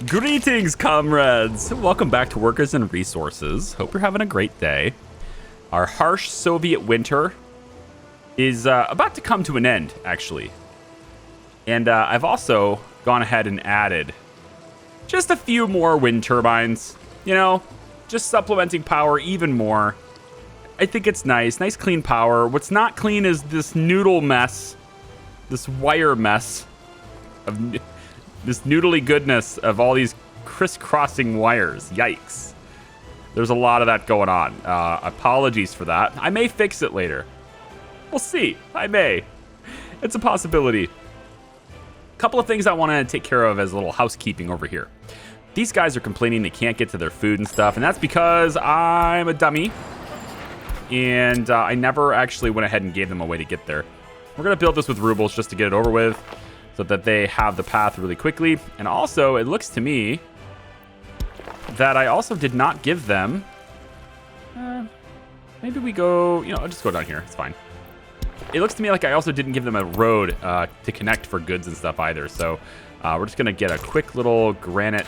Greetings, comrades! Welcome back to Workers and Resources. Hope you're having a great day. Our harsh Soviet winter is about to come to an end, actually. And I've also gone ahead and added just a few more wind turbines. You know, just supplementing power even more. I think it's nice. Nice, clean power. What's not clean is this noodle mess. This wire mess of this noodly goodness of all these crisscrossing wires. Yikes. There's a lot of that going on. Apologies for that. I may fix it later. We'll see. I may. It's a possibility. A couple of things I want to take care of as a little housekeeping over here. These guys are complaining they can't get to their food and stuff, and that's because I'm a dummy. And I never actually went ahead and gave them a way to get there. We're going to build this with rubles just to get it over with so that they have the path really quickly. And also, it looks to me that I also did not give them... maybe we go... You know, I'll just go down here. It's fine. It looks to me like I also didn't give them a road to connect for goods and stuff either. So we're just going to get a quick little granite...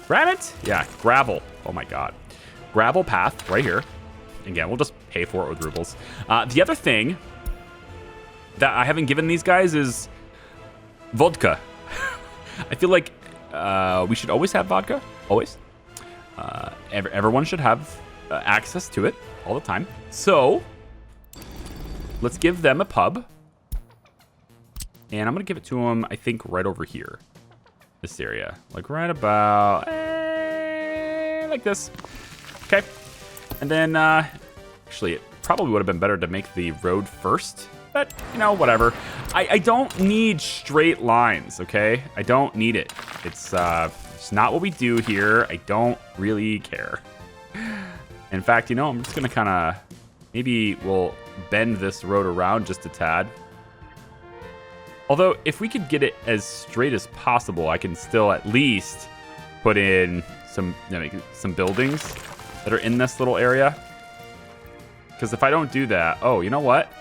Granite? Yeah, gravel. Oh, my God. Gravel path right here. Again, we'll just pay for it with rubles. The other thing that I haven't given these guys is vodka. I feel like we should always have vodka. Always. Everyone should have access to it all the time. So let's give them a pub. And I'm going to give it to them, I think, right over here. This area. Like right about like this. Okay. And then, actually, it probably would have been better to make the road first. But, you know, whatever. I don't need straight lines, okay? I don't need it. It's not what we do here. I don't really care. In fact, you know, I'm just going to kind of... Maybe we'll bend this road around just a tad. Although, if we could get it as straight as possible, I can still at least put in some buildings that are in this little area. Because if I don't do that... Oh, you know what?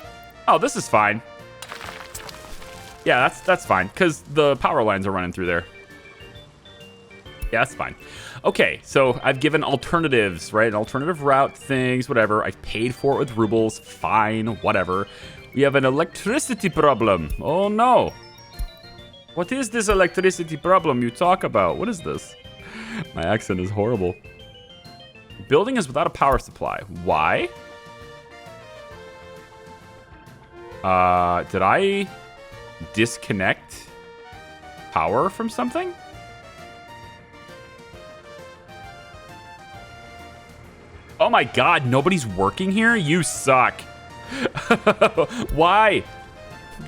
Oh, this is fine. Yeah, that's fine. Because the power lines are running through there. Yeah, that's fine. Okay, so I've given alternatives, right? Alternative route things, whatever. I've paid for it with rubles. Fine, whatever. We have an electricity problem. Oh, no. What is this electricity problem you talk about? What is this? My accent is horrible. Building is without a power supply. Why? Did I disconnect power from something? Oh my God, nobody's working here? You suck. Why?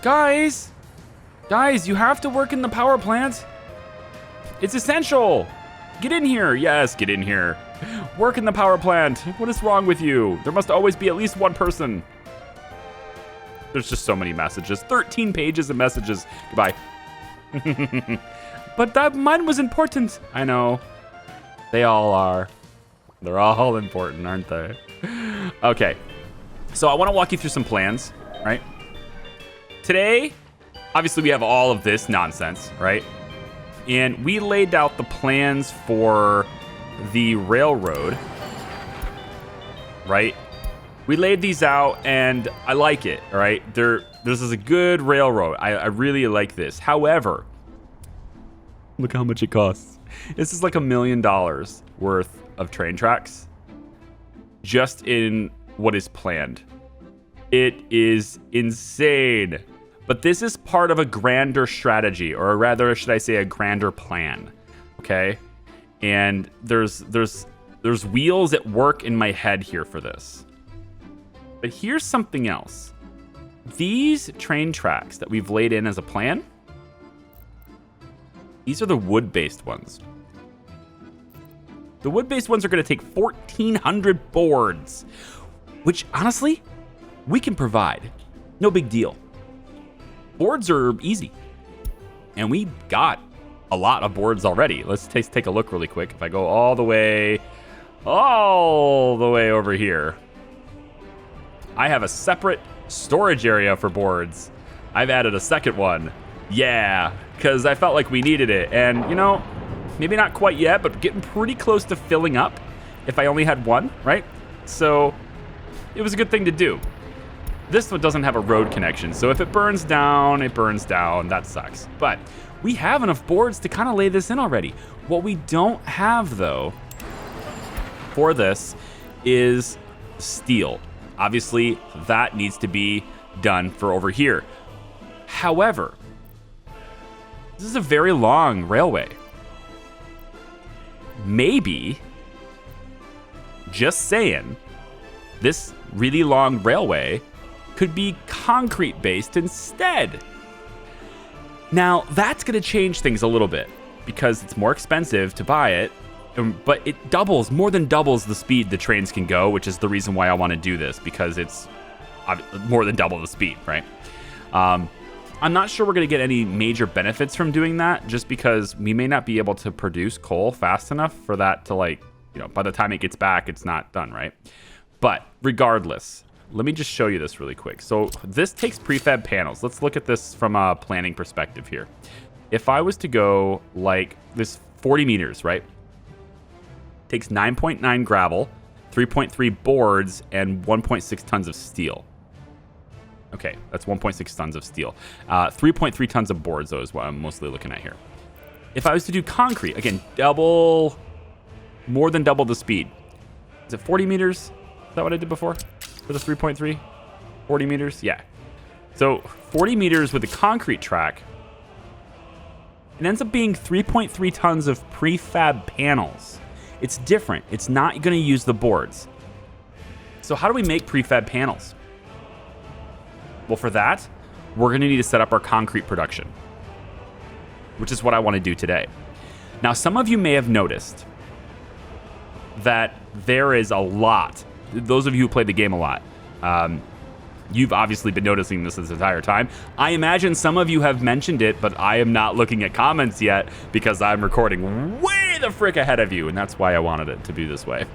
Guys, you have to work in the power plant. It's essential. Get in here. Yes, get in here. Work in the power plant. What is wrong with you? There must always be at least one person. There's just so many messages. 13 pages of messages. Goodbye. But mine was important. I know. They all are. They're all important, aren't they? Okay. So I want to walk you through some plans, right? Today, obviously we have all of this nonsense, right? And we laid out the plans for the railroad, right? We laid these out, and I like it, all right? This is a good railroad. I really like this. However, look how much it costs. This is like $1 million worth of train tracks just in what is planned. It is insane. But this is part of a grander strategy, or rather, should I say, a grander plan, okay? And there's wheels at work in my head here for this. But here's something else. These train tracks that we've laid in as a plan, these are the wood-based ones. The wood-based ones are going to take 1,400 boards, which, honestly, we can provide. No big deal. Boards are easy. And we got a lot of boards already. Let's take a look really quick. If I go all the way over here, I have a separate storage area for boards. I've added a second one. Yeah, because I felt like we needed it. And, you know, Maybe not quite yet, but getting pretty close to filling up if I only had one, right? So it was a good thing to do. This one doesn't have a road connection, so if it burns down, it burns down. That sucks. But we have enough boards to kind of lay this in already. What we don't have, though, for this is steel. Obviously, that needs to be done for over here. However, this is a very long railway. Maybe, just saying, this really long railway could be concrete based instead. Now, that's going to change things a little bit because it's more expensive to buy it, but it more than doubles the speed the trains can go, which is the reason why I want to do this, because it's more than double the speed, right? I'm not sure we're going to get any major benefits from doing that, just because we may not be able to produce coal fast enough for that to, like, you know, by the time it gets back, it's not done, right? But regardless, let me just show you this really quick. So this takes prefab panels. Let's look at this from a planning perspective here. If I was to go like this 40 meters, right? Takes 9.9 gravel, 3.3 boards, and 1.6 tons of steel. Okay, that's 1.6 tons of steel. 3.3 tons of boards, though, is what I'm mostly looking at here. If I was to do concrete, again, more than double the speed. Is it 40 meters? Is that what I did before? For the 3.3? 40 meters? Yeah. So 40 meters with a concrete track. It ends up being 3.3 tons of prefab panels. It's different. It's not going to use the boards. So how do we make prefab panels? Well, for that, we're going to need to set up our concrete production, which is what I want to do today. Now, some of you may have noticed that there is a lot. Those of you who play the game a lot, you've obviously been noticing this entire time. I imagine some of you have mentioned it, but I am not looking at comments yet because I'm recording way the frick ahead of you, and that's why I wanted it to be this way.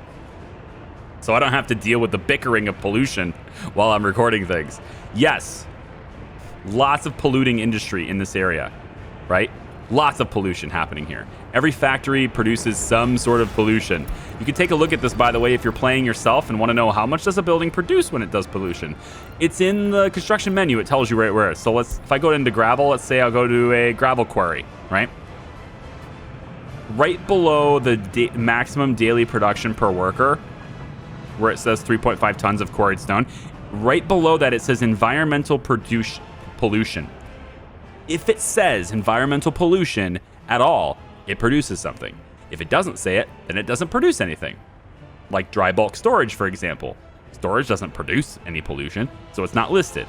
So I don't have to deal with the bickering of pollution while I'm recording things. Yes, lots of polluting industry in this area, right? Lots of pollution happening here. Every factory produces some sort of pollution. You can take a look at this, by the way, if you're playing yourself and want to know how much does a building produce when it does pollution. It's in the construction menu. It tells you right where it is. So if I go into gravel, let's say I'll go to a gravel quarry, right? Right below the maximum daily production per worker, where it says 3.5 tons of quarried stone, right below that it says environmental pollution. If it says environmental pollution at all, it produces something. If it doesn't say it, then it doesn't produce anything. Like dry bulk storage, for example. Storage doesn't produce any pollution, so it's not listed.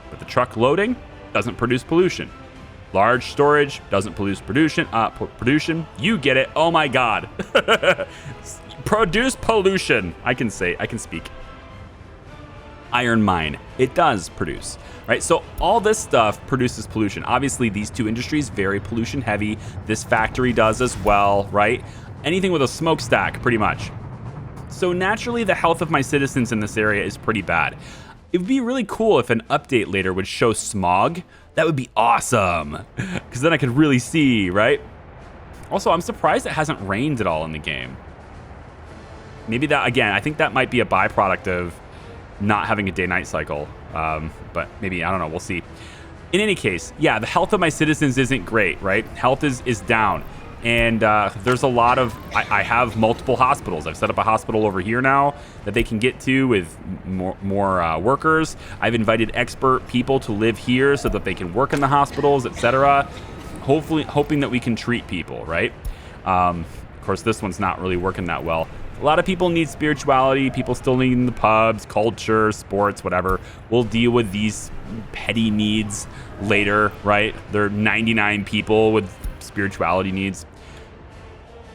But the truck loading doesn't produce pollution. Large storage doesn't produce pollution. You get it. Oh my God. Produce pollution. I can speak. Iron mine. It does produce, right? So all this stuff produces pollution. Obviously, these two industries, very pollution heavy. This factory does as well, right? Anything with a smokestack, pretty much. So naturally, the health of my citizens in this area is pretty bad. It would be really cool if an update later would show smog. That would be awesome, because then I could really see, right? Also, I'm surprised it hasn't rained at all in the game. Maybe that, again, I think that might be a byproduct of not having a day-night cycle, but maybe, I don't know, we'll see. In any case, yeah, the health of my citizens isn't great, right? Health is down, and there's a lot of, I have multiple hospitals. I've set up a hospital over here now that they can get to with more workers. I've invited expert people to live here so that they can work in the hospitals, etc. Hopefully, hoping that we can treat people, right? Of course, this one's not really working that well. A lot of people need spirituality. People still need the pubs, culture, sports, whatever. We'll deal with these petty needs later, right? There are 99 people with spirituality needs.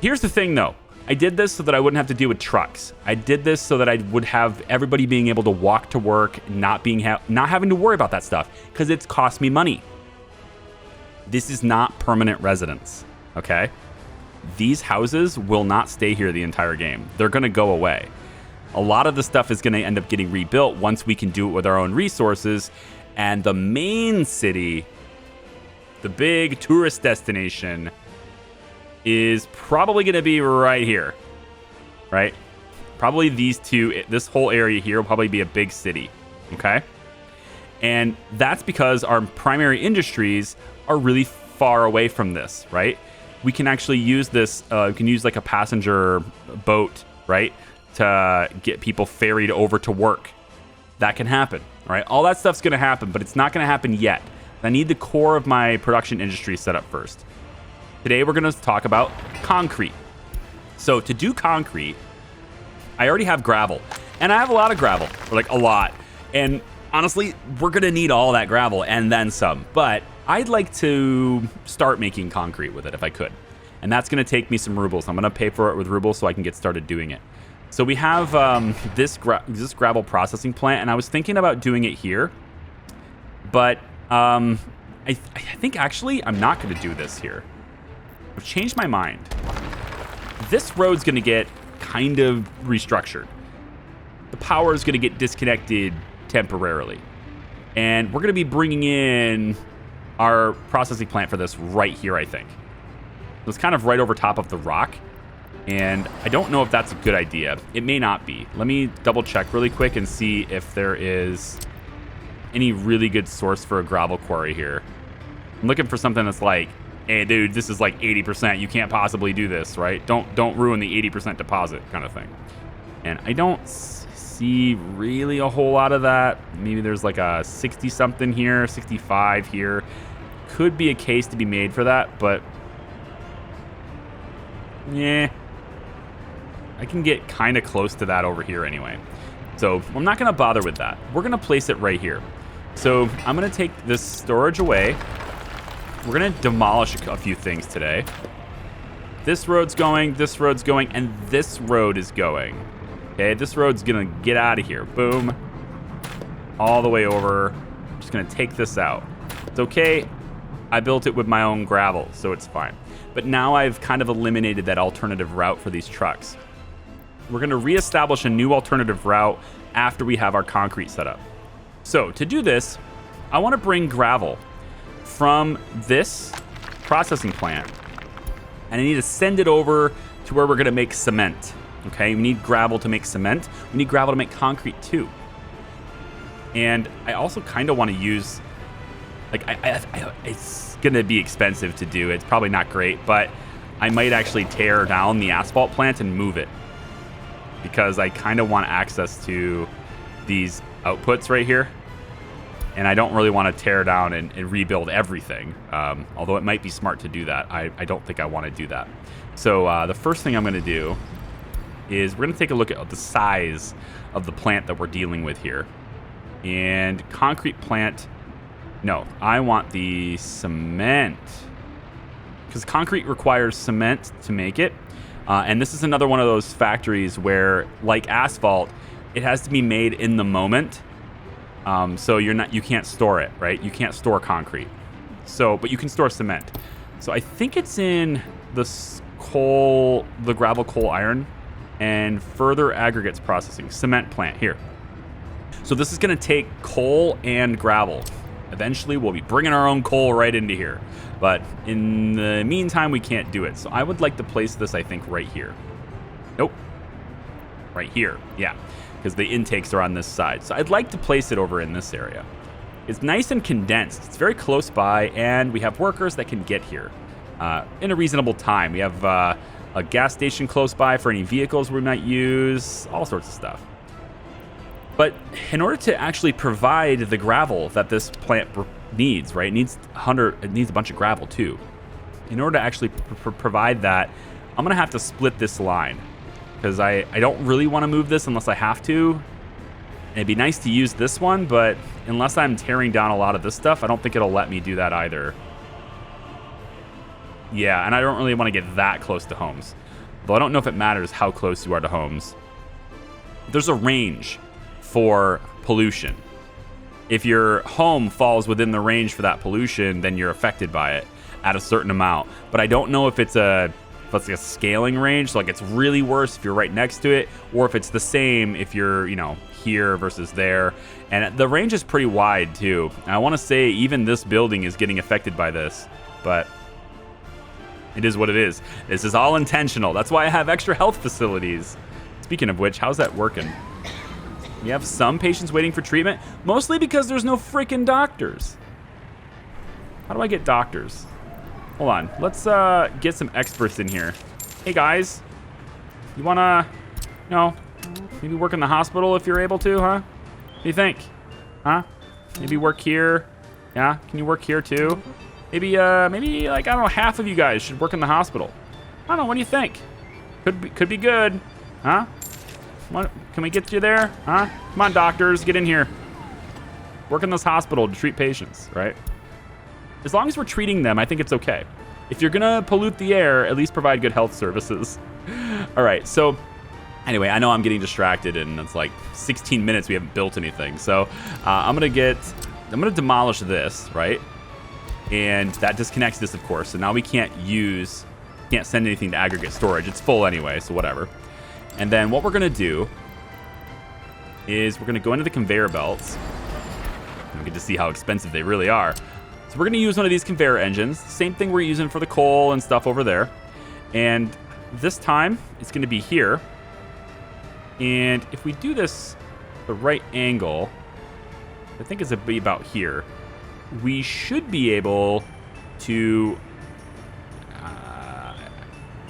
Here's the thing, though. I did this so that I wouldn't have to deal with trucks. I did this so that I would have everybody being able to walk to work, not having to worry about that stuff, because it's cost me money. This is not permanent residence, okay? These houses will not stay here the entire game. They're going to go away. A lot of the stuff is going to end up getting rebuilt once we can do it with our own resources. And the main city, the big tourist destination, is probably going to be right here, right? Probably these two, this whole area here will probably be a big city, okay? And that's because our primary industries are really far away from this, right? We can actually use this, we can use like a passenger boat, right? To get people ferried over to work. That can happen, right? All that stuff's going to happen, but it's not going to happen yet. I need the core of my production industry set up first. Today, we're going to talk about concrete. So to do concrete, I already have gravel, and I have a lot of gravel, like a lot. And honestly, we're going to need all that gravel and then some, but I'd like to start making concrete with it if I could. And that's going to take me some rubles. I'm going to pay for it with rubles so I can get started doing it. So we have this gravel processing plant, and I was thinking about doing it here, but I think actually I'm not going to do this here. I've changed my mind. This road's going to get kind of restructured. The power is going to get disconnected temporarily, and we're going to be bringing in our processing plant for this right here, I think. It's kind of right over top of the rock, and I don't know if that's a good idea. It may not be. Let me double check really quick and see if there is any really good source for a gravel quarry here. I'm looking for something that's like, hey dude, this is like 80%. You can't possibly do this, right? Don't ruin the 80% deposit kind of thing. And I don't see really a whole lot of that. Maybe there's like a 60 something here, 65 here. Could be a case to be made for that, but yeah, I can get kind of close to that over here anyway. So I'm not going to bother with that. We're going to place it right here. So I'm going to take this storage away. We're going to demolish a few things today. This road's going, and this road is going. Okay, this road's going to get out of here. Boom. All the way over. I'm just going to take this out. It's okay. I built it with my own gravel, so it's fine. But now I've kind of eliminated that alternative route for these trucks. We're going to reestablish a new alternative route after we have our concrete set up. So to do this, I want to bring gravel from this processing plant, and I need to send it over to where we're going to make cement. Okay, we need gravel to make cement. We need gravel to make concrete too. And I also kind of want to use, like, it's going to be expensive to do. It's probably not great, but I might actually tear down the asphalt plant and move it, because I kind of want access to these outputs right here. And I don't really want to tear down and rebuild everything. Although it might be smart to do that. I don't think I want to do that. So the first thing I'm going to do is we're going to take a look at the size of the plant that we're dealing with here. And concrete plant, no, I want the cement. Because concrete requires cement to make it. And this is another one of those factories where, like asphalt, it has to be made in the moment. So you can't store it, right? You can't store concrete. So, but you can store cement. So I think it's in the gravel, coal, iron, and further aggregates processing, cement plant here. So this is going to take coal and gravel. Eventually, we'll be bringing our own coal right into here. But in the meantime, we can't do it. So I would like to place this, I think, right here. Nope. Right here. Yeah. Because the intakes are on this side. So I'd like to place it over in this area. It's nice and condensed. It's very close by, and we have workers that can get here in a reasonable time. We have a gas station close by for any vehicles we might use, all sorts of stuff. But in order to actually provide the gravel that this plant needs, right? It needs a bunch of gravel too. In order to actually provide that, I'm gonna have to split this line, because I don't really want to move this unless I have to. And it'd be nice to use this one, but unless I'm tearing down a lot of this stuff, I don't think it'll let me do that either. Yeah, and I don't really want to get that close to homes. Though I don't know if it matters how close you are to homes. There's a range for pollution. If your home falls within the range for that pollution, then you're affected by it at a certain amount. But I don't know if it's a scaling range, so like it's really worse if you're right next to it, or if it's the same if you're, here versus there. And the range is pretty wide too. And I want to say even this building is getting affected by this, but It is what it is. This is all intentional. That's why I have extra health facilities. Speaking of which, how's that working? We have some patients waiting for treatment, mostly because there's no freaking doctors. How do I get doctors? Hold on. Let's get some experts in here. Hey, guys. You want to, maybe work in the hospital if you're able to, huh? What do you think? Huh? Maybe work here. Yeah? Can you work here, too? Maybe like, I don't know, half of you guys should work in the hospital. I don't know. What do you think? Could be good. Huh? Can we get you there? Huh? Come on, doctors. Get in here. Work in this hospital to treat patients, right? As long as we're treating them, I think it's okay. If you're going to pollute the air, at least provide good health services. All right, so anyway, I know I'm getting distracted, and it's like 16 minutes we haven't built anything. So I'm going to demolish this, right? And that disconnects this, of course. So now we can't send anything to aggregate storage. It's full anyway, so whatever. And then what we're going to do is we're going to go into the conveyor belts. And we get to see how expensive they really are. So we're going to use one of these conveyor engines. Same thing we're using for the coal and stuff over there. And this time, it's going to be here. And if we do this the right angle, I think it's be about here, we should be able to...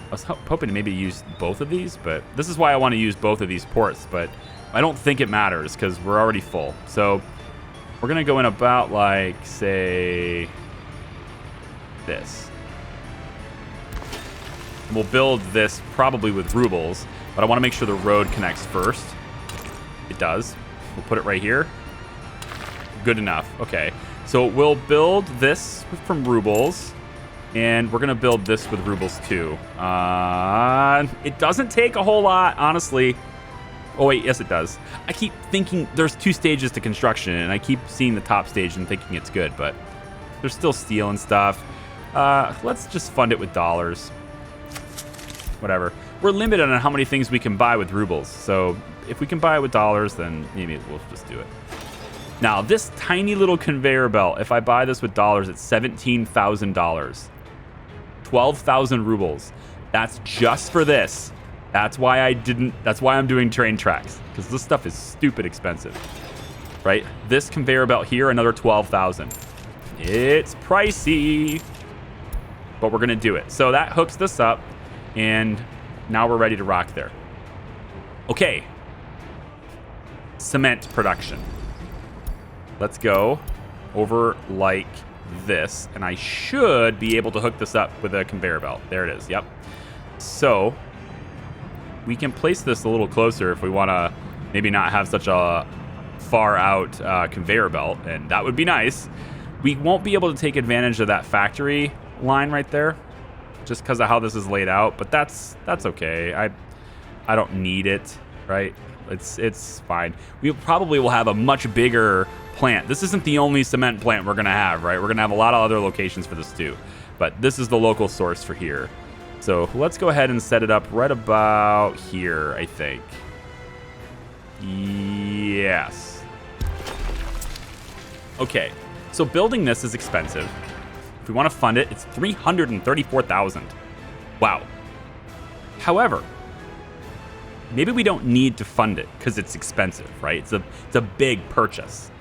I was hoping to maybe use both of these, but this is why I want to use both of these ports, but I don't think it matters because we're already full. So we're going to go in about, like, say, this. And we'll build this probably with rubles, but I want to make sure the road connects first. It does. We'll put it right here. Good enough. Okay. So we'll build this from rubles. And we're going to build this with rubles, too. It doesn't take a whole lot, honestly. Oh, wait. Yes, it does. I keep thinking there's 2 stages to construction, and I keep seeing the top stage and thinking it's good, but there's still steel and stuff. Let's just fund it with dollars. Whatever. We're limited on how many things we can buy with rubles. So if we can buy it with dollars, then maybe we'll just do it. Now, this tiny little conveyor belt, if I buy this with dollars, it's $17,000. 12,000 rubles. That's just for this. That's why I'm doing train tracks, because this stuff is stupid expensive, right? This conveyor belt here, another 12,000. It's pricey, but we're gonna do it. So that hooks this up, and now we're ready to rock there. Okay. Cement production. Let's go over like this, and I should be able to hook this up with a conveyor belt. There it is. Yep. So we can place this a little closer if we want to maybe not have such a far out conveyor belt, and that would be nice. We won't be able to take advantage of that factory line right there just because of how this is laid out, but that's okay. I don't need it, right? It's fine. We probably will have a much bigger plant. This isn't the only cement plant we're going to have, right? We're going to have a lot of other locations for this too. But this is the local source for here. So let's go ahead and set it up right about here, I think. Yes. Okay. So building this is expensive. If we want to fund it, it's $334,000. Wow. However, maybe we don't need to fund it because it's expensive, right? It's a big purchase.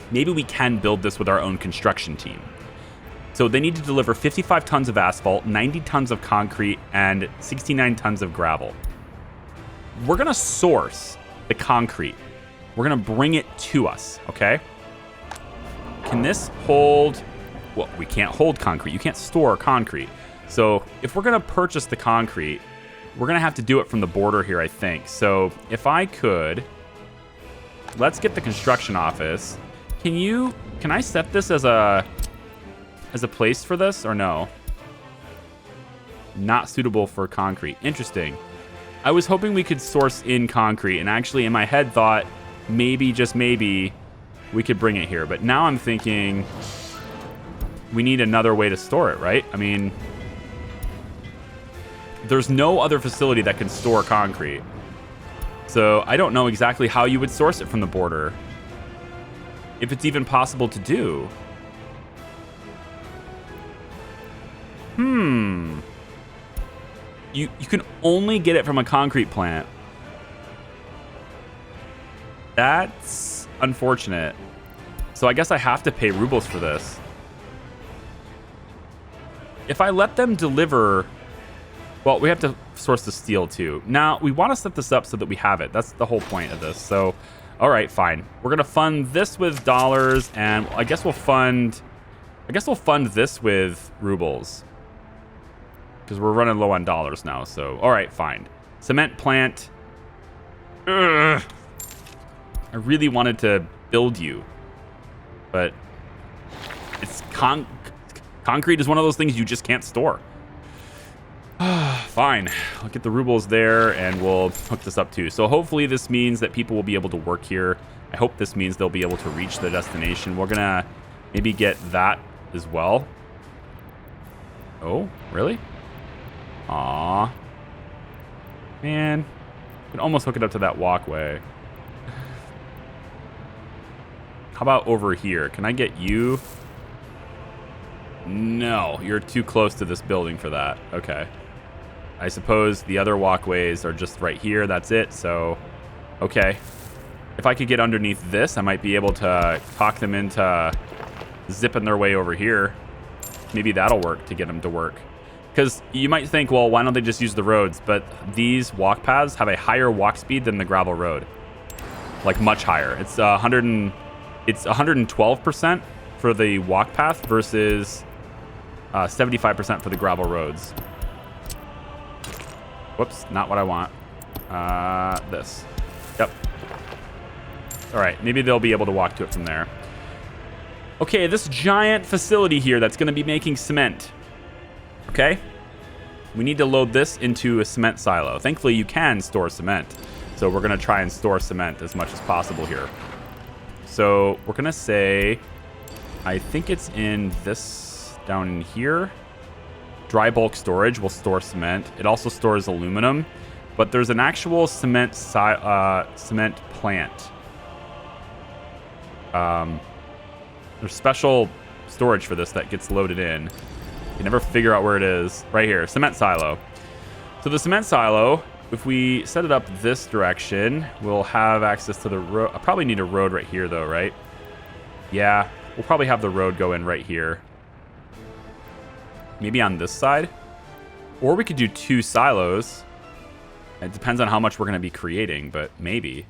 Maybe we can build this with our own construction team. So they need to deliver 55 tons of asphalt, 90 tons of concrete, and 69 tons of gravel. We're going to source the concrete. We're going to bring it to us, okay? Can this hold... Well, we can't hold concrete. You can't store concrete. So if we're going to purchase the concrete, we're going to have to do it from the border here, I think. So if I could... Let's get the construction office... Can I set this as a place for this or no? Not suitable for concrete. Interesting. I was hoping we could source in concrete, and actually in my head thought maybe, just maybe, we could bring it here. But now I'm thinking we need another way to store it, right? I mean, there's no other facility that can store concrete. So I don't know exactly how you would source it from the border. If it's even possible to do. you can only get it from a concrete plant. That's unfortunate. So I guess I have to pay rubles for this. If I let them deliver... Well, we have to source the steel too. Now, we want to set this up so that we have it. That's the whole point of this. So, all right, fine. We're going to fund this with dollars, and I guess we'll fund this with rubles. Because we're running low on dollars now, so... All right, fine. Cement plant. Ugh. I really wanted to build you. But... It's concrete is one of those things you just can't store. Fine. I'll get the rubles there, and we'll hook this up too. So hopefully this means that people will be able to work here. I hope this means they'll be able to reach their destination. We're going to maybe get that as well. Oh, really? Aw. Man. I can almost hook it up to that walkway. How about over here? Can I get you? No, you're too close to this building for that. Okay. I suppose the other walkways are just right here. That's it. So, okay. If I could get underneath this, I might be able to talk them into zipping their way over here. Maybe that'll work to get them to work. Because you might think, well, why don't they just use the roads? But these walk paths have a higher walk speed than the gravel road. Like, much higher. It's 112% for the walk path versus 75% for the gravel roads. Whoops, not what I want. This. Yep. All right, maybe they'll be able to walk to it from there. Okay, this giant facility here that's going to be making cement. Okay? We need to load this into a cement silo. Thankfully, you can store cement. So we're going to try and store cement as much as possible here. So we're going to say, I think it's in this down in here. Dry bulk storage will store cement. It also stores aluminum, but there's an actual cement plant. There's special storage for this that gets loaded in. You never figure out where it is. Right here, cement silo. So the cement silo, if we set it up this direction, we'll have access to the road. I probably need a road right here though, right? Yeah, we'll probably have the road go in right here. Maybe on this side. Or we could do 2 silos. It depends on how much we're going to be creating, but maybe.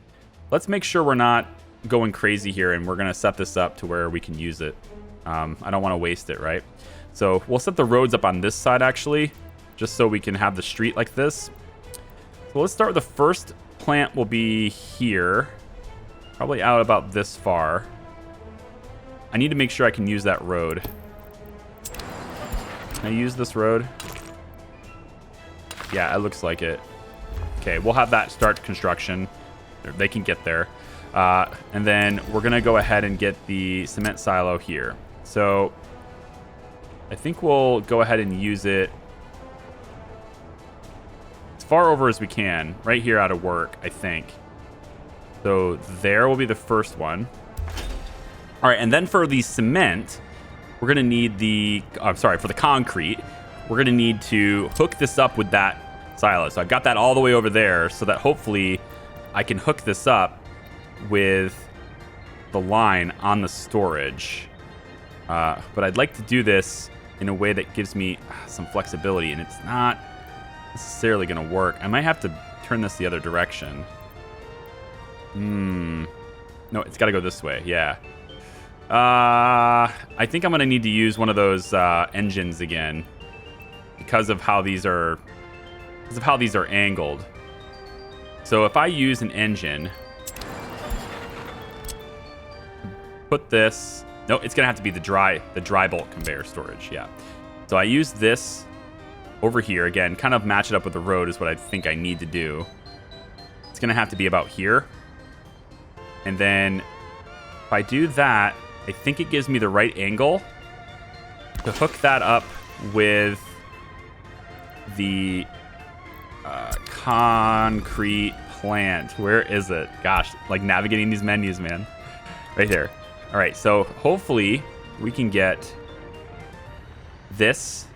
Let's make sure we're not going crazy here, and we're going to set this up to where we can use it. I don't want to waste it, right? So we'll set the roads up on this side, actually, just so we can have the street like this. So let's start with the first plant will be here. Probably out about this far. I need to make sure I can use that road. Can I use this road? Yeah, it looks like it. Okay, we'll have that start construction. They can get there. And then we're going to go ahead and get the cement silo here. So I think we'll go ahead and use it as far over as we can. Right here out of work, I think. So there will be the first one. All right, and then for the cement... We're going to need the, for the concrete, we're going to need to hook this up with that silo. So I've got that all the way over there so that hopefully I can hook this up with the line on the storage. But I'd like to do this in a way that gives me some flexibility, and it's not necessarily going to work. I might have to turn this the other direction. No, it's got to go this way. Yeah. I think I'm going to need to use one of those engines again because of how these are angled. So if I use an engine, put this, no, it's going to have to be the dry bulk conveyor storage. Yeah. So I use this over here again, kind of match it up with the road is what I think I need to do. It's going to have to be about here. And then if I do that, I think it gives me the right angle to hook that up with the concrete plant. Where is it? Gosh, like navigating these menus, man. Right here. All right, so hopefully we can get this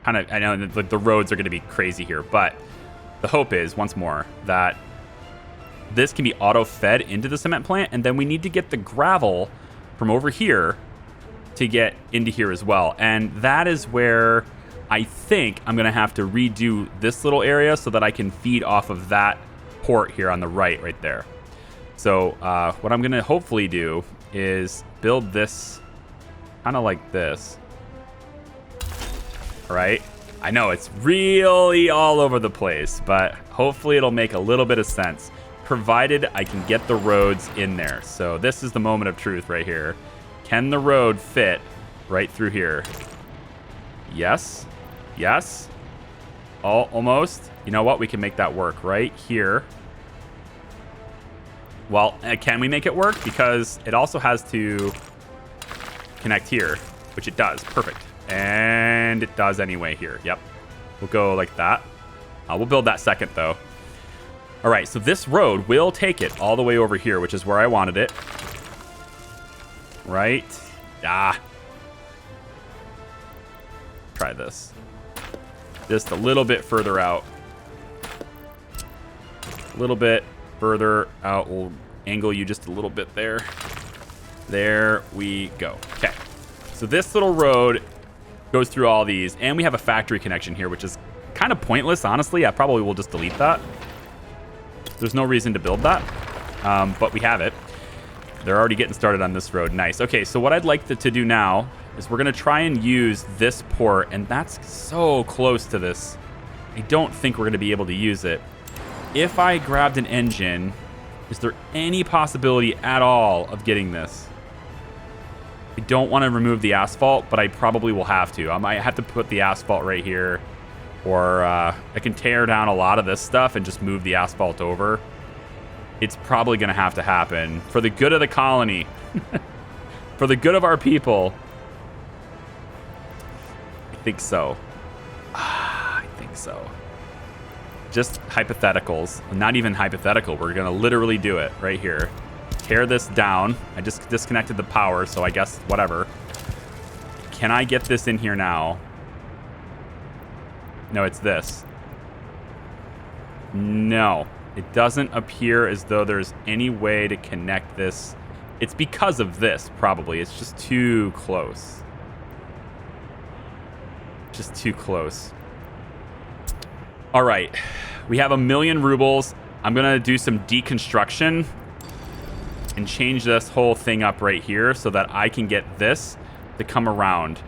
kind of, I know the roads are going to be crazy here, but the hope is, once more, that this can be auto-fed into the cement plant, and then we need to get the gravel from over here to get into here as well. And that is where I think I'm going to have to redo this little area so that I can feed off of that port here on the right there. So what I'm going to hopefully do is build this kind of like this. All right. I know it's really all over the place, but hopefully it'll make a little bit of sense, provided I can get the roads in there. So this is the moment of truth right here. Can the road fit right through here? Yes. Yes. Almost. You know what? We can make that work right here. Well, can we make it work? Because it also has to connect here, which it does. Perfect. And it does anyway here. Yep. We'll go like that. We'll build that second, though. All right, so this road will take it all the way over here, which is where I wanted it. Right. Try this. Just a little bit further out. A little bit further out. We'll angle you just a little bit there. There we go. Okay. So this little road goes through all these, and we have a factory connection here, which is kind of pointless, honestly. I probably will just delete that. There's no reason to build that, but we have it. They're already getting started on this road. Nice. Okay, so what I'd like to do now is we're going to try and use this port, and that's so close to this. I don't think we're going to be able to use it. If I grabbed an engine, is there any possibility at all of getting this? I don't want to remove the asphalt, but I probably will have to. I might have to put the asphalt right here, or I can tear down a lot of this stuff and just move the asphalt over. It's probably going to have to happen for the good of the colony, for the good of our people. I think so. I think so. Just hypotheticals. Not even hypothetical. We're going to literally do it right here. Tear this down. I just disconnected the power, so I guess whatever. Can I get this in here now? No, it's this. No. It doesn't appear as though there's any way to connect this. It's because of this, probably. It's just too close. Just too close. All right. We have 1,000,000 rubles. I'm going to do some deconstruction and change this whole thing up right here so that I can get this to come around.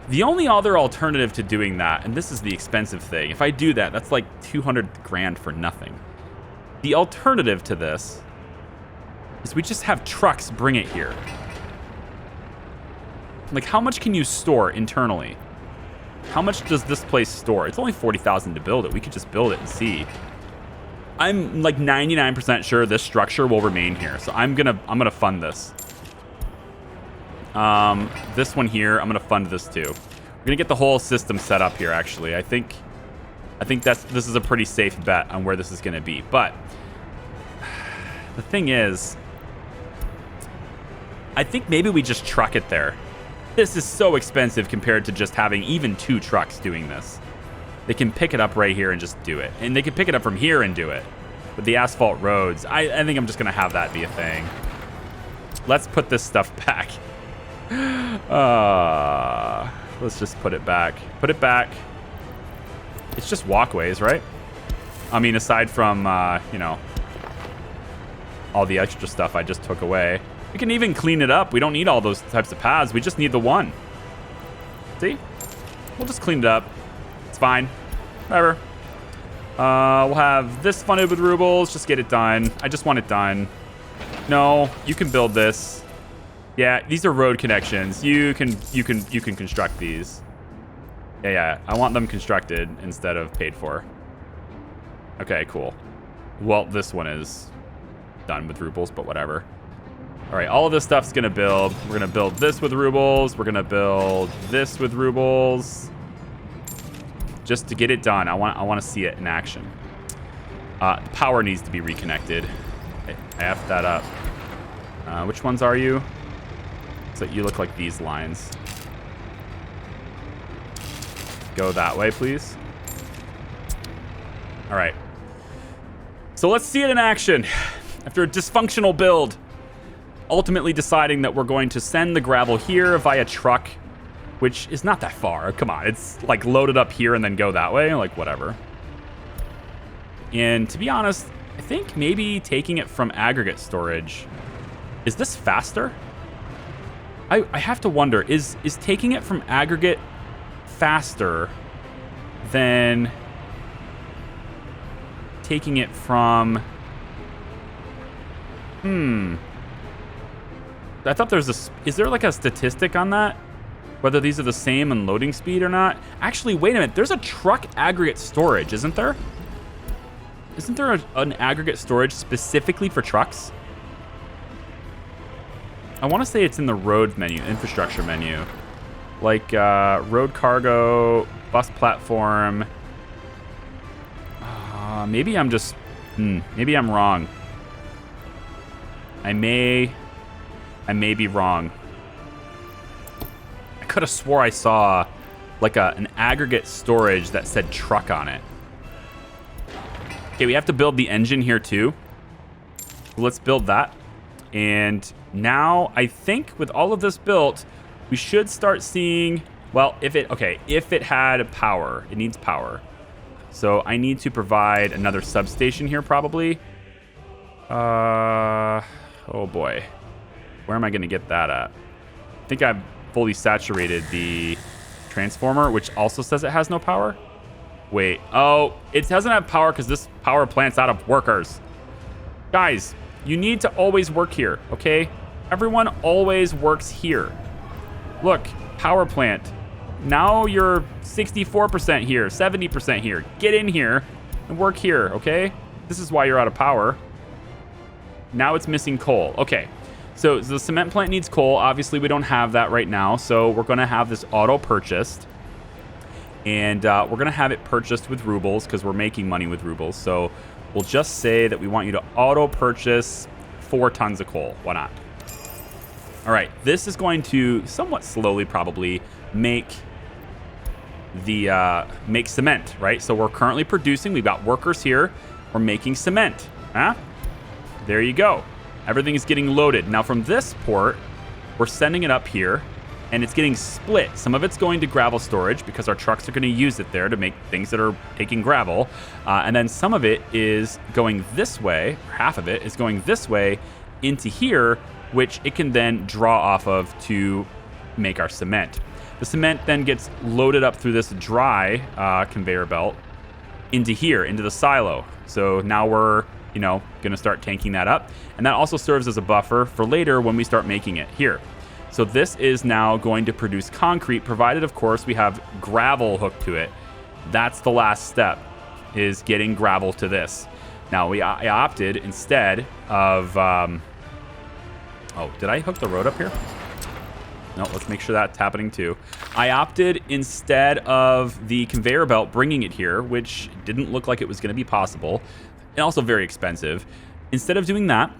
The only other alternative to doing that, and this is the expensive thing, if I do that, that's like 200 grand for nothing. The alternative to this is we just have trucks bring it here. Like, how much can you store internally? How much does this place store? It's only 40,000 to build it. We could just build it and see. I'm like 99% sure this structure will remain here, so I'm gonna fund this. This one here, I'm gonna fund this too. We're gonna get the whole system set up here. Actually, I think this is a pretty safe bet on where this is gonna be. But the thing is, I think maybe we just truck it there. This is so expensive compared to just having even 2 trucks doing this. They can pick it up right here and just do it. And they can pick it up from here and do it. With the asphalt roads, I think I'm just going to have that be a thing. Let's put this stuff back. Let's just put it back. Put it back. It's just walkways, right? I mean, aside from, you know, all the extra stuff I just took away. We can even clean it up. We don't need all those types of paths. We just need the one. See? We'll just clean it up. It's fine. Whatever. We'll have this funded with rubles. Just get it done. I just want it done. No, you can build this. Yeah, these are road connections. You can construct these. Yeah. I want them constructed instead of paid for. Okay, cool. Well, this one is done with rubles, but whatever. All right, all of this stuff's gonna build. We're gonna build this with rubles. We're gonna build this with rubles. Just to get it done, I want to see it in action. The power needs to be reconnected. I effed that up. Which ones are you? So you look like these lines. go that way, please. All right. So let's see it in action. After a dysfunctional build, ultimately deciding that we're going to send the gravel here via truck, which is not that far. Come on, it's like loaded up here and then go that way, like whatever. And to be honest, I think maybe taking it from aggregate storage. Is this faster? I have to wonder, is taking it from aggregate faster than taking it from... I thought there's is there like a statistic on that? Whether these are the same in loading speed or not? Actually, wait a minute. There's a truck aggregate storage, isn't there? Isn't there an aggregate storage specifically for trucks? I want to say it's in the road menu, infrastructure menu. Like road cargo, bus platform. Maybe I'm just... maybe I'm wrong. I may be wrong. I could have swore I saw like an aggregate storage that said truck on it. Okay, we have to build the engine here too. Let's build that. And now I think with all of this built, we should start seeing, well, if it had power, it needs power. So I need to provide another substation here probably. Oh boy. Where am I going to get that at? I think I've fully saturated the transformer, which also says it has no power. Wait. Oh, it doesn't have power because this power plant's out of workers. Guys, you need to always work here, okay? Everyone always works here. Look, power plant. Now you're 64% here, 70% here. Get in here and work here, okay? This is why you're out of power. Now it's missing coal. Okay, so the cement plant needs coal. Obviously, we don't have that right now, so we're going to have this auto-purchased. And we're going to have it purchased with rubles because we're making money with rubles. So we'll just say that we want you to auto-purchase 4 tons of coal. Why not? All right, this is going to somewhat slowly probably make cement, right? So we're currently producing. We've got workers here. We're making cement. Huh? There you go. Everything is getting loaded. Now from this port, we're sending it up here, and it's getting split. Some of it's going to gravel storage because our trucks are going to use it there to make things that are taking gravel. And then some of it is going this way, half of it is going this way into here, which it can then draw off of to make our cement. The cement then gets loaded up through this dry conveyor belt into here, into the silo. So now we're, going to start tanking that up. And that also serves as a buffer for later when we start making it here. So this is now going to produce concrete, provided, of course, we have gravel hooked to it. That's the last step, is getting gravel to this. Now, I opted instead of... oh, did I hook the road up here? No, let's make sure that's happening too. I opted instead of the conveyor belt bringing it here, which didn't look like it was going to be possible, and also very expensive. Instead of doing that,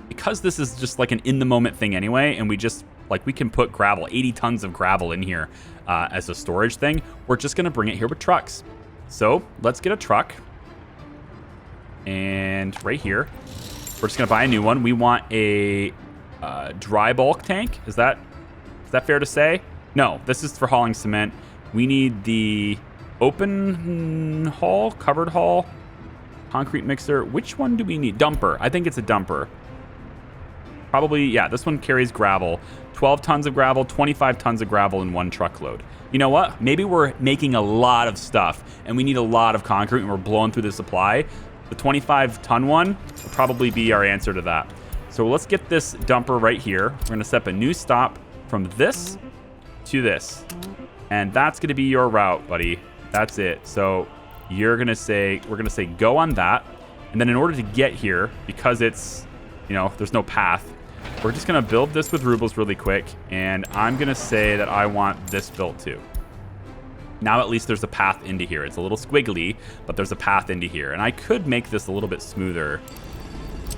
because this is just like an in-the-moment thing anyway, and we can put gravel, 80 tons of gravel in here as a storage thing, we're just going to bring it here with trucks. So let's get a truck. And right here, we're just going to buy a new one. We want a dry bulk tank. Is that fair to say? No, this is for hauling cement. We need the open haul, covered haul, concrete mixer. Which one do we need? Dumper. I think it's a dumper. Probably, yeah, this one carries gravel. 12 tons of gravel, 25 tons of gravel in one truckload. You know what? Maybe we're making a lot of stuff and we need a lot of concrete and we're blowing through the supply. The 25-ton one will probably be our answer to that. So let's get this dumper right here. We're going to set up a new stop from this to this. And that's going to be your route, buddy. That's it. So we're going to say go on that. And then in order to get here, because it's, there's no path, we're just going to build this with rubles really quick. And I'm going to say that I want this built too. Now at least there's a path into here. It's a little squiggly, but there's a path into here. And I could make this a little bit smoother.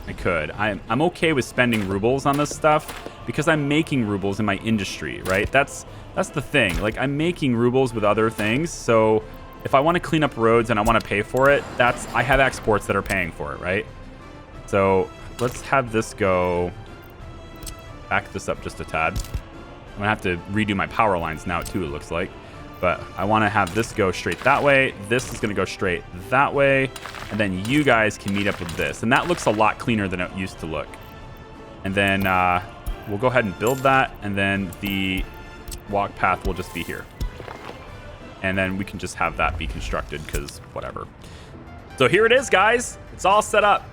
I could. I'm okay with spending rubles on this stuff because I'm making rubles in my industry, right? That's the thing. Like, I'm making rubles with other things, so if I want to clean up roads and I want to pay for it, I have exports that are paying for it, right? So let's have this go. Back this up just a tad. I'm gonna have to redo my power lines now too, it looks like. But I want to have this go straight that way. This is gonna go straight that way, and then you guys can meet up with this. And that looks a lot cleaner than it used to look. And then we'll go ahead and build that, and then the walk path will just be here. And then we can just have that be constructed, because whatever. So here it is, guys. It's all set up,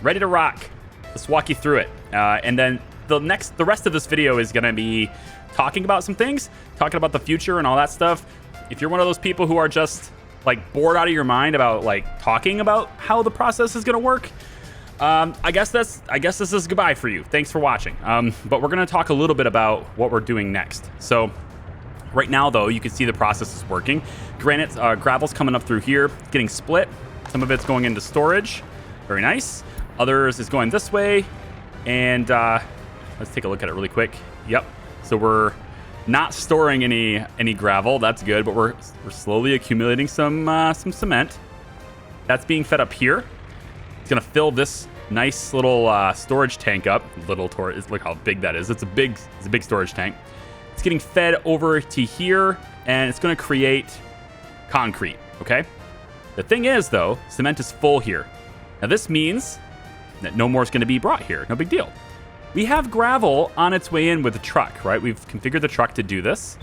ready to rock. Let's walk you through it. And then the rest of this video is going to be talking about some things, talking about the future and all that stuff. If you're one of those people who are just like bored out of your mind about like talking about how the process is going to work, I guess this is goodbye for you. Thanks for watching. But we're going to talk a little bit about what we're doing next. So right now, though, you can see the process is working. Granite, gravel's coming up through here, getting split. Some of it's going into storage. Very nice. Others is going this way. And let's take a look at it really quick. Yep. So we're not storing any gravel. That's good. But we're slowly accumulating some cement. That's being fed up here. It's gonna fill this nice little storage tank up. Look how big that is. It's a big storage tank. It's getting fed over to here, and it's gonna create concrete. Okay. The thing is, though, cement is full here. Now this means that no more is going to be brought here. No big deal. We have gravel on its way in with the truck, right? We've configured the truck to do this.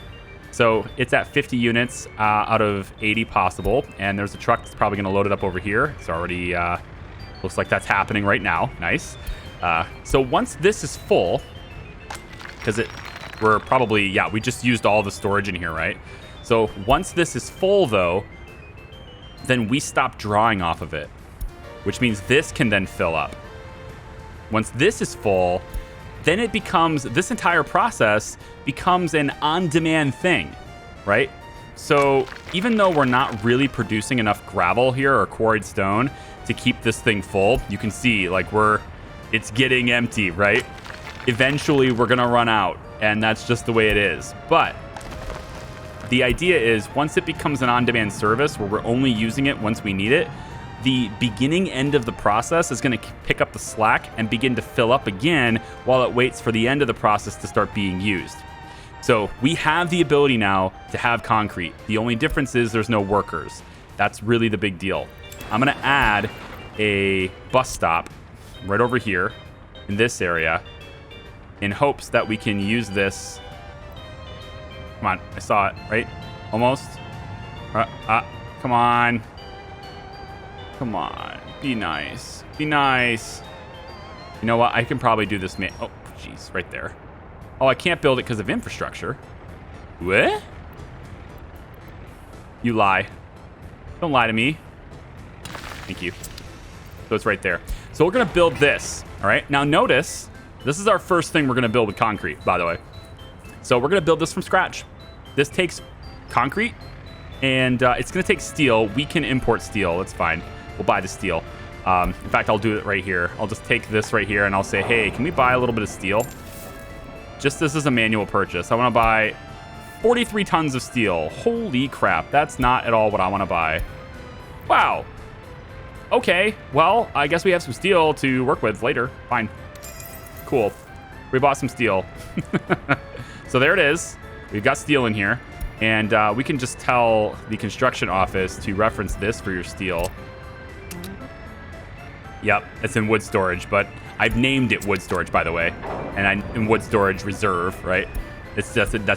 So it's at 50 units out of 80 possible. And there's a truck that's probably going to load it up over here. It's already, looks like that's happening right now. Nice. So once this is full, because we're probably, yeah, we just used all the storage in here, right? So once this is full, though, then we stop drawing off of it, which means this can then fill up. Once this is full, then this entire process becomes an on-demand thing, right? So even though we're not really producing enough gravel here or quarried stone to keep this thing full, you can see like it's getting empty, right? Eventually we're gonna run out, and that's just the way it is. But the idea is once it becomes an on-demand service where we're only using it once we need it, the beginning end of the process is going to pick up the slack and begin to fill up again while it waits for the end of the process to start being used. So we have the ability now to have concrete. The only difference is there's no workers. That's really the big deal. I'm going to add a bus stop right over here in this area in hopes that we can use this. Come on, I saw it, right? Almost. Come on. Come on, be nice. Be nice. You know what? I can probably do this. Oh, jeez, right there. Oh, I can't build it because of infrastructure. What? You lie. Don't lie to me. Thank you. So it's right there. So we're going to build this. All right. Now notice, this is our first thing we're going to build with concrete, by the way. So we're going to build this from scratch. This takes concrete, and it's going to take steel. We can import steel. That's fine. We'll buy the steel. In fact, I'll do it right here. I'll just take this right here, and I'll say, hey, can we buy a little bit of steel? Just this is a manual purchase. I want to buy 43 tons of steel. Holy crap. That's not at all what I want to buy. Wow. Okay. Well, I guess we have some steel to work with later. Fine. Cool. We bought some steel. So there it is. We've got steel in here. And we can just tell the construction office to reference this for your steel. Yep, it's in wood storage, but I've named it wood storage, by the way. And in wood storage reserve, right? That's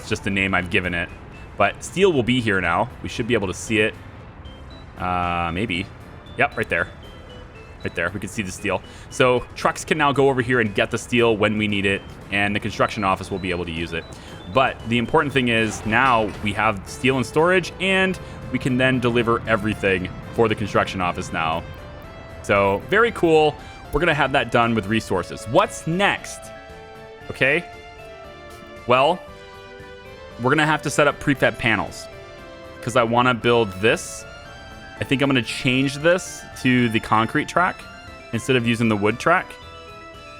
just the name I've given it. But steel will be here now. We should be able to see it. Maybe. Yep, right there. Right there, we can see the steel. So trucks can now go over here and get the steel when we need it, and the construction office will be able to use it. But the important thing is now we have steel in storage, and we can then deliver everything for the construction office now. So very cool. We're gonna have that done with resources. What's next? Okay. Well, we're gonna have to set up prefab panels because I want to build this. I think I'm going to change this to the concrete track. instead of using the wood track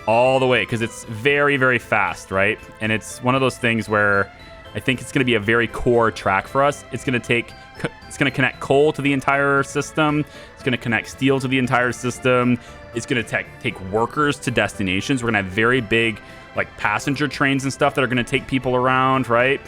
all the way, because it's very, very fast, right? And it's one of those things where I think it's going to be a very core track for us. It's going to connect coal to the entire system. It's going to connect steel to the entire system. It's going to take workers to destinations. We're going to have very big like passenger trains and stuff that are going to take people around, right?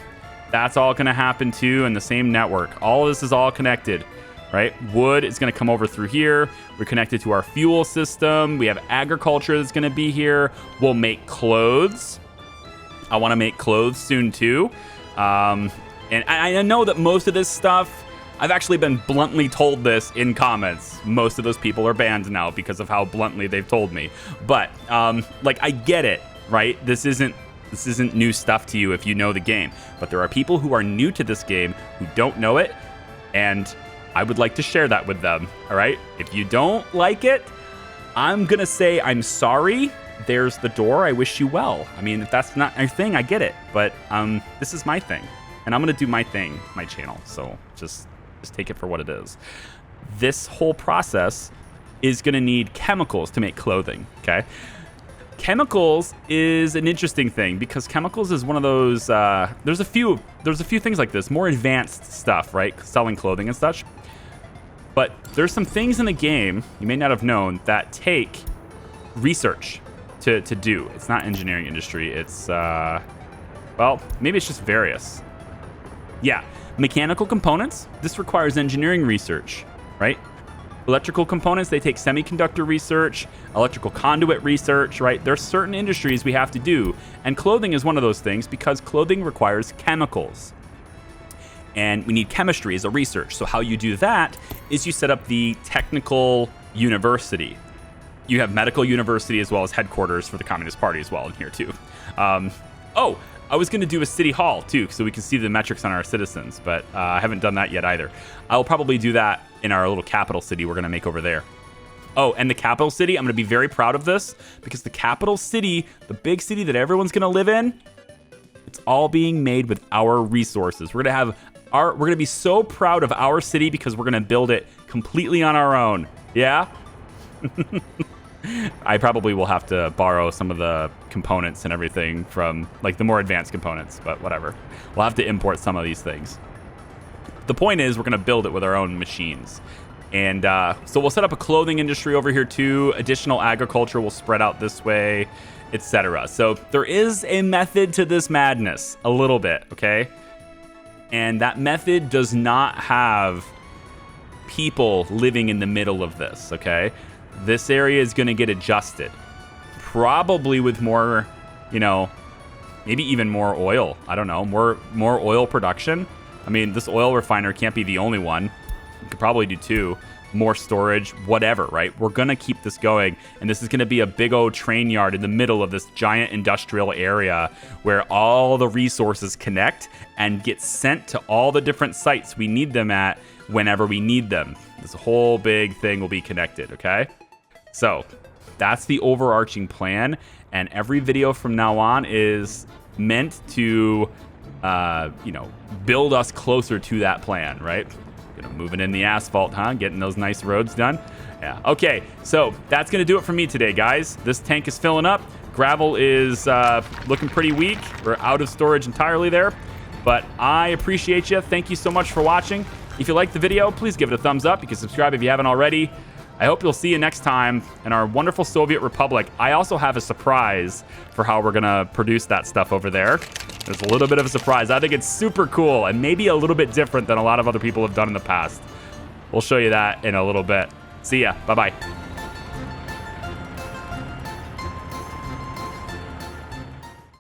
That's all going to happen too in the same network. All of this is all connected, right? Wood is going to come over through here. We're connected to our fuel system. We have agriculture that's going to be here. We'll make clothes. I want to make clothes soon too. And I know that most of this stuff, I've actually been bluntly told this in comments. Most of those people are banned now because of how bluntly they've told me. But like, I get it, right? This isn't new stuff to you if you know the game. But there are people who are new to this game who don't know it, and I would like to share that with them, all right? If you don't like it, I'm going to say I'm sorry. There's the door. I wish you well. I mean, if that's not your thing, I get it. But this is my thing. And I'm going to do my thing, my channel. So just take it for what it is. This whole process is going to need chemicals to make clothing, okay? Chemicals is an interesting thing because chemicals is one of those, there's a few things like this, more advanced stuff, right? Selling clothing and such. But there's some things in the game you may not have known that take research to do. It's not engineering industry. It's, well, maybe it's just various. Yeah, mechanical components. This requires engineering research, right? Electrical components, they take semiconductor research, electrical conduit research, right? There's certain industries we have to do. And clothing is one of those things because clothing requires chemicals. And we need chemistry as a research. So how you do that is you set up the technical university. You have medical university as well as headquarters for the Communist Party as well in here too. I was going to do a city hall too, so we can see the metrics on our citizens, but I haven't done that yet either. I'll probably do that in our little capital city we're going to make over there. Oh, and the capital city, I'm going to be very proud of this because the capital city, the big city that everyone's going to live in, it's all being made with our resources. We're going to be so proud of our city because we're going to build it completely on our own. Yeah? I probably will have to borrow some of the components and everything from like the more advanced components, but whatever. We'll have to import some of these things. The point is we're going to build it with our own machines. And so we'll set up a clothing industry over here too. Additional agriculture will spread out this way, etc. So there is a method to this madness, a little bit, okay? And that method does not have people living in the middle of this, okay? This area is going to get adjusted, probably with more, maybe even more oil. I don't know, more oil production. I mean, this oil refiner can't be the only one. You could probably do two, more storage, whatever, right? We're going to keep this going. And this is going to be a big old train yard in the middle of this giant industrial area where all the resources connect and get sent to all the different sites we need them at whenever we need them. This whole big thing will be connected, okay? So that's the overarching plan, and every video from now on is meant to, build us closer to that plan, right? Moving in the asphalt, huh? Getting those nice roads done. Yeah. Okay, so that's gonna do it for me today, guys. This tank is filling up. Gravel is looking pretty weak. We're out of storage entirely there, but I appreciate you. Thank you so much for watching. If you liked the video, please give it a thumbs up. You can subscribe if you haven't already. I hope you'll see you next time in our wonderful Soviet Republic. I also have a surprise for how we're gonna produce that stuff over there. There's a little bit of a surprise. I think it's super cool and maybe a little bit different than a lot of other people have done in the past. We'll show you that in a little bit. See ya. Bye-bye.